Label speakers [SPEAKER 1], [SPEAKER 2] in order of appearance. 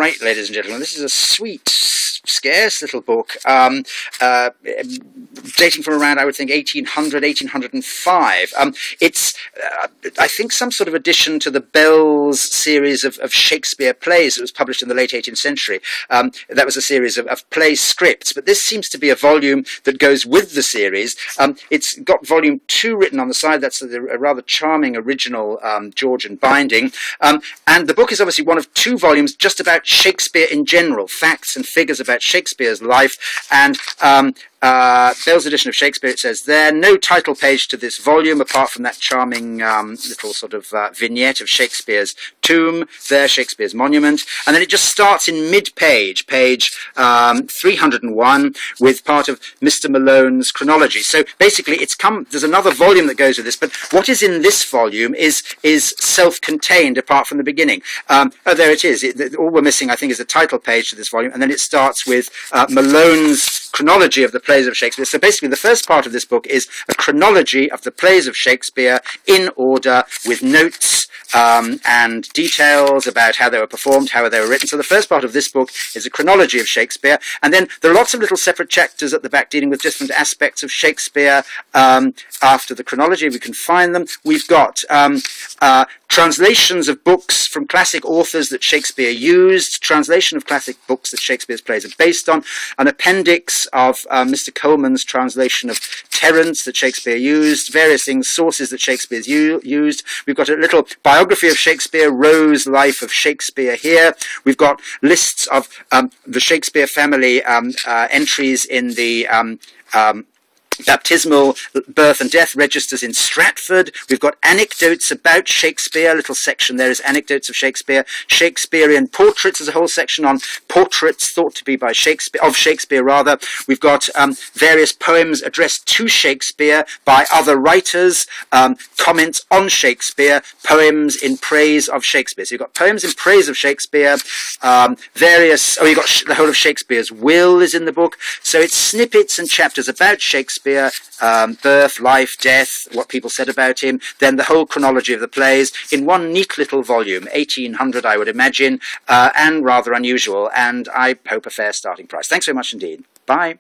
[SPEAKER 1] right, ladies and gentlemen, this is a sweet, scarce little book, dating from around, I would think, 1800, 1805. It's, I think, some sort of addition to the Bell's series of Shakespeare plays that was published in the late 18th century. That was a series of play scripts, but this seems to be a volume that goes with the series. It's got volume 2 written on the side. That's a rather charming original Georgian binding. And the book is obviously one of 2 volumes just about Shakespeare in general, facts and figures about Shakespeare's life. And Bell's edition of Shakespeare, it says there, no title page to this volume apart from that charming little sort of vignette of Shakespeare's tomb, there, Shakespeare's monument. And then it just starts in mid-page, page 301, with part of Mr. Malone's chronology. So basically, there's another volume that goes with this, but what is in this volume is self-contained apart from the beginning. Oh, there it is. All we're missing, I think, is the title page to this volume, and then it starts with Malone's chronology of the plays of Shakespeare. So basically, the first part of this book is a chronology of the plays of Shakespeare in order, with notes and details about how they were performed, how they were written. So the first part of this book is a chronology of Shakespeare, and then there are lots of little separate chapters at the back dealing with different aspects of Shakespeare. After the chronology, we can find them. We've got translations of books from classic authors that Shakespeare used, translation of classic books that Shakespeare's plays are based on, an appendix of Mr. Coleman's translation of Terence that Shakespeare used, various things, sources that Shakespeare's used. We've got a little biography of Shakespeare, Rowe's Life of Shakespeare here. We've got lists of the Shakespeare family entries in the baptismal birth and death registers in Stratford. We've got anecdotes about Shakespeare. A little section there is anecdotes of Shakespeare. Shakespearean portraits. There's a whole section on portraits thought to be by Shakespeare, of Shakespeare rather. We've got various poems addressed to Shakespeare by other writers, comments on Shakespeare, poems in praise of Shakespeare. So you've got poems in praise of Shakespeare, you've got the whole of Shakespeare's will is in the book. So it's snippets and chapters about Shakespeare, birth, life, death, what people said about him, then the whole chronology of the plays in one neat little volume, 1800 I would imagine, and rather unusual, and I hope a fair starting price. Thanks very much indeed. Bye.